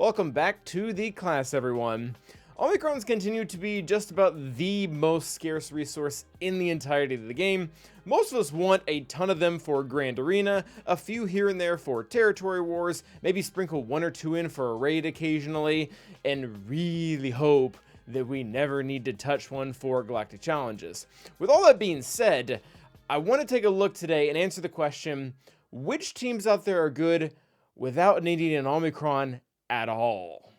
Welcome back to the class, everyone. Omicrons continue to be just about the most scarce resource in the entirety of the game. Most of us want a ton of them for Grand Arena, a few here and there for territory wars, maybe sprinkle one or two in for a raid occasionally, and really hope that we never need to touch one for galactic challenges. With all that being said, I want to take a look today and answer the question, which teams out there are good without needing an Omicron at all?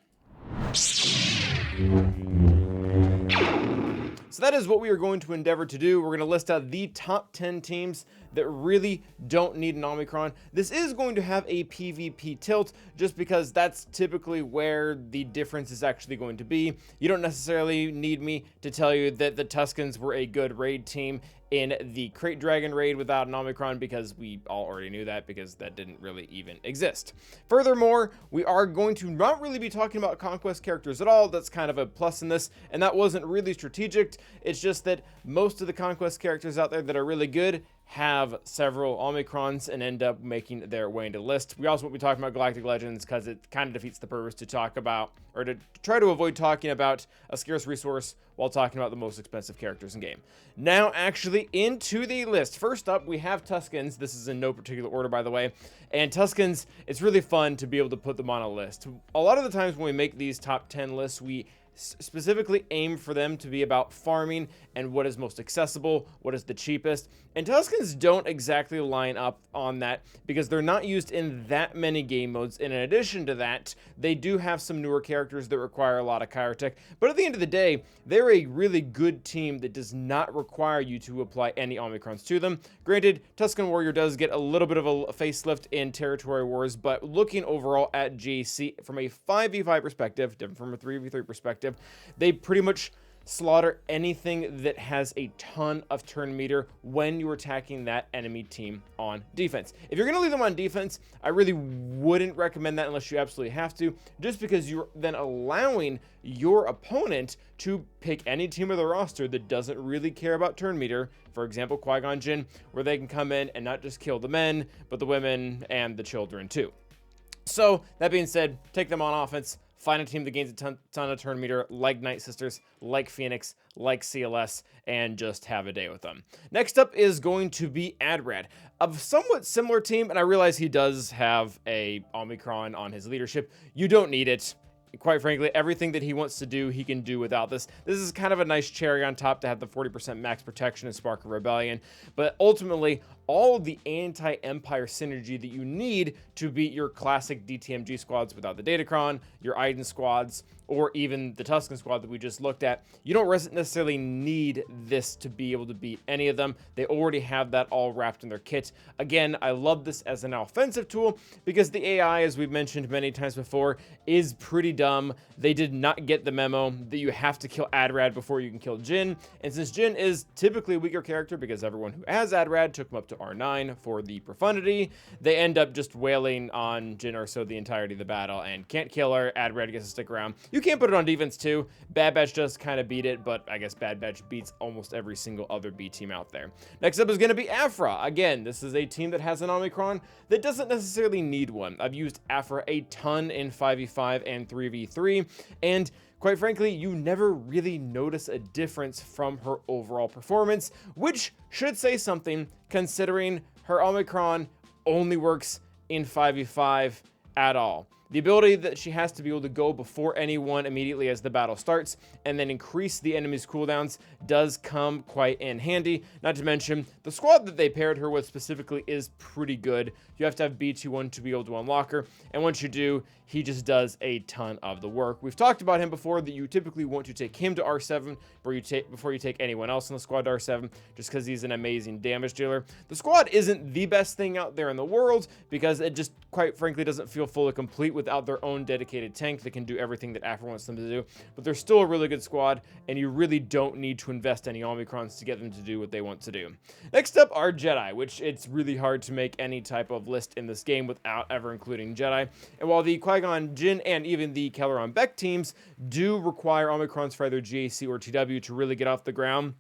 So that is what we are going to endeavor to do. We're going to list out the top 10 teams that really don't need an Omicron. This is going to have a PvP tilt just because that's typically where the difference is actually going to be. You don't necessarily need me to tell you that the Tuskins were a good raid team in the Crate Dragon raid without an Omicron, because we all already knew that, because that didn't really even exist. Furthermore, we are going to not really be talking about conquest characters at all. That's kind of a plus in this, and that wasn't really strategic. It's just that most of the conquest characters out there that are really good have several Omicrons and end up making their way into the list. We also won't be talking about Galactic Legends because it kind of defeats the purpose to talk about, or to try to avoid talking about a scarce resource while talking about the most expensive characters in game. Now, actually, into the list. First up, we have Tuskins. This is in no particular order, by the way. And Tuskins, it's really fun to be able to put them on a list. A lot of the times when we make these top 10 lists, we specifically aim for them to be about farming and what is most accessible, what is the cheapest. And Tuskins don't exactly line up on that because they're not used in that many game modes. And in addition to that, they do have some newer characters that require a lot of chirotech. But at the end of the day, they're a really good team that does not require you to apply any Omicrons to them. Granted, Tusken Warrior does get a little bit of a facelift in Territory Wars, but looking overall at JC from a 5v5 perspective, different from a 3v3 perspective, they pretty much slaughter anything that has a ton of turn meter when you're attacking that enemy team on defense. If you're going to leave them on defense, I really wouldn't recommend that unless you absolutely have to, just because you're then allowing your opponent to pick any team of the roster that doesn't really care about turn meter. For example, Qui-Gon Jinn, where they can come in and not just kill the men, but the women and the children too. So that being said, take them on offense. Find a team that gains a ton of turn meter, like Night Sisters, like Phoenix, like CLS, and just have a day with them. Next up is going to be Adrad, a somewhat similar team, and I realize he does have a Omicron on his leadership. You don't need it. Quite frankly, everything that he wants to do, he can do without this. This is kind of a nice cherry on top to have the 40% max protection and Spark of Rebellion, but ultimately, all of the anti-Empire synergy that you need to beat your classic DTMG squads without the Datacron, your Iden squads, or even the Tusken squad that we just looked at, you don't necessarily need this to be able to beat any of them. They already have that all wrapped in their kit. Again, I love this as an offensive tool because the AI, as we've mentioned many times before, is pretty dumb. They did not get the memo that you have to kill Adrad before you can kill Jinn. And since Jinn is typically a weaker character because everyone who has Adrad took him up to R9 for the profundity, they end up just wailing on Jinn Erso the entirety of the battle and can't kill her. Adrad gets to stick around. You can't put it on defense too. Bad Batch does kind of beat it, but I guess Bad Batch beats almost every single other B team out there. Next up is going to be Afra. Again, this is a team that has an Omicron that doesn't necessarily need one. I've used Afra a ton in 5v5 and 3v3, and quite frankly, you never really notice a difference from her overall performance, which should say something considering her Omicron only works in 5v5 at all. The ability that she has to be able to go before anyone immediately as the battle starts and then increase the enemy's cooldowns does come quite in handy. Not to mention, the squad that they paired her with specifically is pretty good. You have to have B21 to be able to unlock her, and once you do, he just does a ton of the work. We've talked about him before, that you typically want to take him to R7 before you take anyone else in the squad to R7, just because he's an amazing damage dealer. The squad isn't the best thing out there in the world, because it just, quite frankly, doesn't feel fully complete without their own dedicated tank that can do everything that Afra wants them to do. But they're still a really good squad, and you really don't need to invest any Omicrons to get them to do what they want to do. Next up are Jedi, which it's really hard to make any type of list in this game without ever including Jedi. And while the Qui-Gon Jinn and even the Kelleron Beck teams do require Omicrons for either GAC or TW to really get off the ground,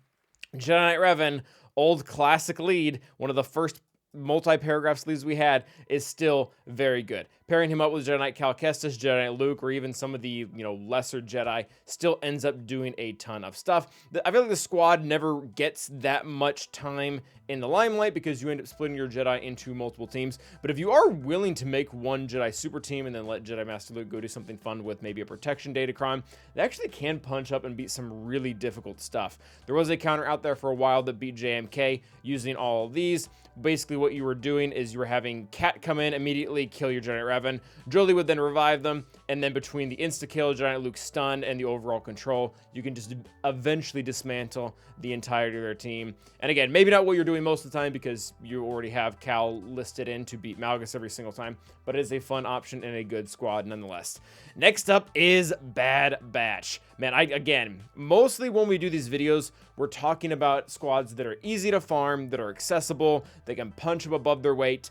Jedi Knight Revan, old classic lead, one of the first multi-paragraph sleeves we had is still very good. Pairing him up with Jedi Knight Cal Kestis, Jedi Knight Luke, or even some of the, lesser Jedi still ends up doing a ton of stuff. I feel like the squad never gets that much time in the limelight because you end up splitting your Jedi into multiple teams. But if you are willing to make one Jedi super team and then let Jedi Master Luke go do something fun with maybe a protection datacron, they actually can punch up and beat some really difficult stuff. There was a counter out there for a while that beat JMK using all of these. Basically, what you were doing is you were having Cat come in, immediately kill your Jedi Revan. Jolie would then revive them, and then between the insta-kill, Jedi Luke stun, and the overall control, you can just eventually dismantle the entirety of their team. And again, maybe not what you're doing most of the time because you already have Cal listed in to beat Malgus every single time, but it is a fun option and a good squad nonetheless. Next up is Bad Batch. Man, again, mostly when we do these videos, we're talking about squads that are easy to farm, that are accessible, they can punch up above their weight.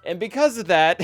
And because of that,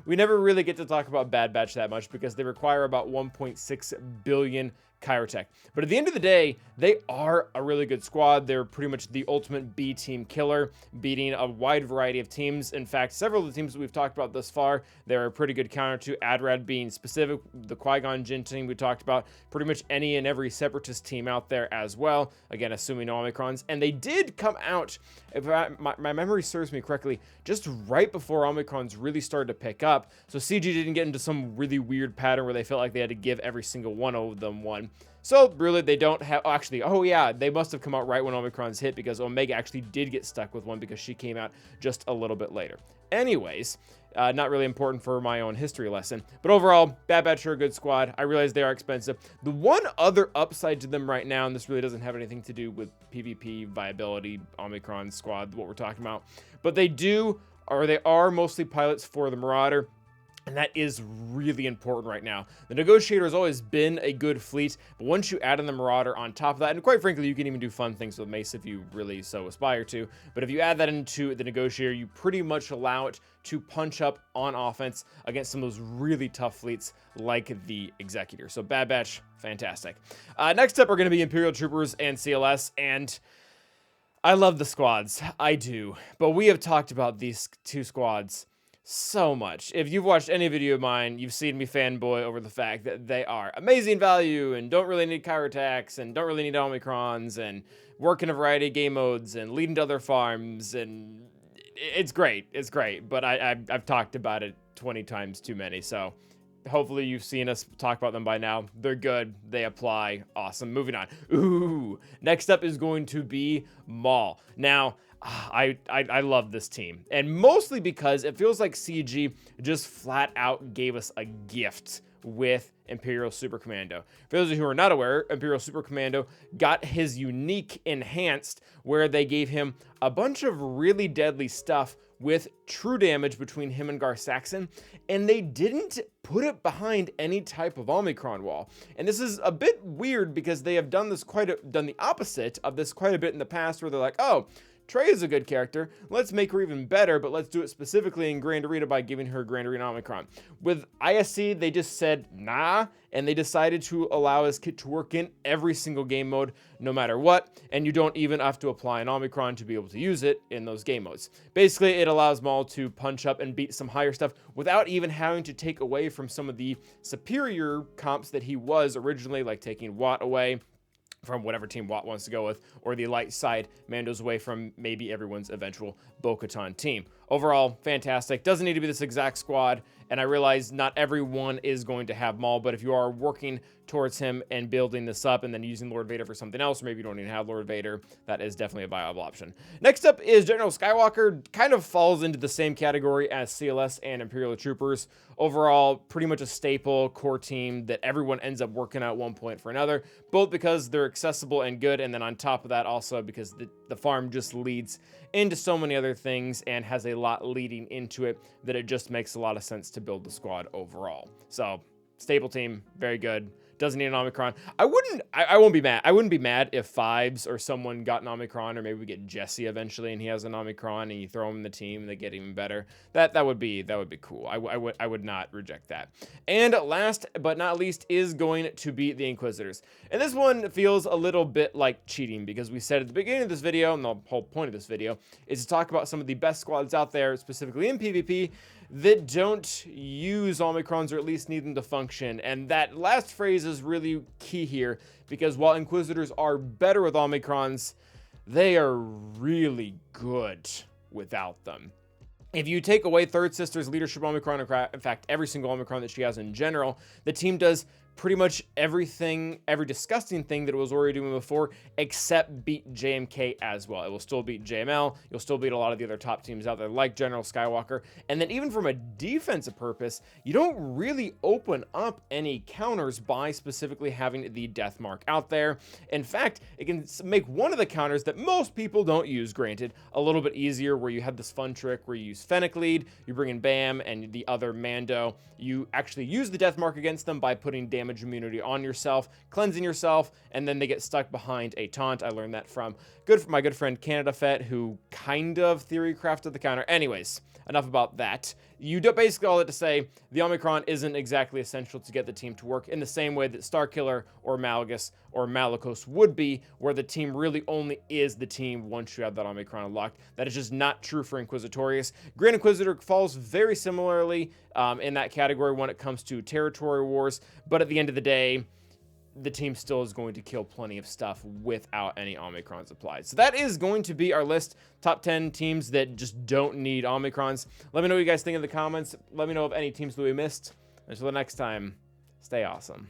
we never really get to talk about Bad Batch that much because they require about 1.6 billion Chirotech. But at the end of the day, they are a really good squad. They're pretty much the ultimate B team killer, beating a wide variety of teams. In fact, several of the teams that we've talked about thus far, they're a pretty good counter to. Adrad being specific, the Qui-Gon Jinn team we talked about, pretty much any and every Separatist team out there as well. Again, assuming no Omicrons. And they did come out, if my memory serves me correctly, just right before Omicrons really started to pick up. So CG didn't get into some really weird pattern where they felt like they had to give every single one of them one. So really, they don't have, oh yeah, they must have come out right when Omicrons hit because Omega actually did get stuck with one because she came out just a little bit later. Anyways, not really important for my own history lesson, but overall, Bad Batch are a good squad. I realize they are expensive. The one other upside to them right now, and this really doesn't have anything to do with PvP viability, Omicron squad, what we're talking about, but they are mostly pilots for the Marauder. And that is really important right now. The Negotiator has always been a good fleet, but once you add in the Marauder on top of that, and quite frankly, you can even do fun things with Mace if you really so aspire to, but if you add that into the Negotiator, you pretty much allow it to punch up on offense against some of those really tough fleets like the Executor. So Bad Batch, fantastic. Next up are going to be Imperial Troopers and CLS, and I love the squads. I do. But we have talked about these two squads so much. If you've watched any video of mine, you've seen me fanboy over the fact that they are amazing value and don't really need Chirotechs and don't really need Omicrons and work in a variety of game modes and lead into other farms, and it's great. It's great, but I've talked about it 20 times too many, so hopefully you've seen us talk about them by now. They're good. They apply. Awesome. Moving on. Ooh. Next up is going to be Maul. Now, I love this team, and mostly because it feels like CG just flat out gave us a gift with Imperial Super Commando. For those of you who are not aware, Imperial Super Commando got his unique enhanced, where they gave him a bunch of really deadly stuff with true damage between him and Gar Saxon, and they didn't put it behind any type of Omicron wall. And this is a bit weird because they have done the opposite of this quite a bit in the past, where they're like, oh, Trey is a good character, let's make her even better, but let's do it specifically in Grand Arena by giving her Grand Arena Omicron. With ISC, they just said, nah, and they decided to allow his kit to work in every single game mode, no matter what, and you don't even have to apply an Omicron to be able to use it in those game modes. Basically, it allows Maul to punch up and beat some higher stuff without even having to take away from some of the superior comps that he was originally, like taking Watt away from whatever team Watt wants to go with, or the light side Mando's away from maybe everyone's eventual Bo-Katan team. Overall, fantastic. Doesn't need to be this exact squad, and I realize not everyone is going to have Maul, but if you are working towards him and building this up and then using Lord Vader for something else, or maybe you don't even have Lord Vader, that is definitely a viable option. Next up is General Skywalker. Kind of falls into the same category as CLS and Imperial Troopers. Overall, pretty much a staple core team that everyone ends up working at one point for another, both because they're accessible and good, and then on top of that also because the farm just leads into so many other things and has a lot leading into it that it just makes a lot of sense to build the squad overall. So, staple team, very good. doesn't need an Omicron. I won't be mad. I wouldn't be mad if Fives or someone got an Omicron, or maybe we get Jesse eventually and he has an Omicron and you throw him in the team and they get even better. That would be cool. I would not reject that. And last but not least is going to be the Inquisitors. And this one feels a little bit like cheating, because we said at the beginning of this video, and the whole point of this video is to talk about some of the best squads out there, specifically in PvP, that don't use Omicrons, or at least need them to function. And that last phrase is really key here, because while Inquisitors are better with Omicrons, they are really good without them. If you take away Third Sister's leadership Omicron, in fact, every single Omicron that she has in general, the team does pretty much everything, every disgusting thing that it was already doing before, except beat JMK as well. It will still beat JML. You'll still beat a lot of the other top teams out there, like General Skywalker. And then even from a defensive purpose, you don't really open up any counters by specifically having the death mark out there. In fact, it can make one of the counters that most people don't use, granted, a little bit easier, where you have this fun trick where you use Fennec lead, you bring in Bam and the other Mando. You actually use the death mark against them by putting damage immunity on yourself, cleansing yourself, and then they get stuck behind a taunt. I learned that from my good friend Canada Fett, who kind of theory crafted the counter. Anyways, enough about that. You do basically all that to say the Omicron isn't exactly essential to get the team to work in the same way that Starkiller or Malgus or Malicos would be, where the team really only is the team once you have that Omicron unlocked. That is just not true for Inquisitorius. Grand Inquisitor falls very similarly in that category when it comes to territory wars, but at the end of the day, the team still is going to kill plenty of stuff without any Omicrons applied. So that is going to be our list. Top 10 teams that just don't need Omicrons. Let me know what you guys think in the comments. Let me know of any teams that we missed. Until the next time, stay awesome.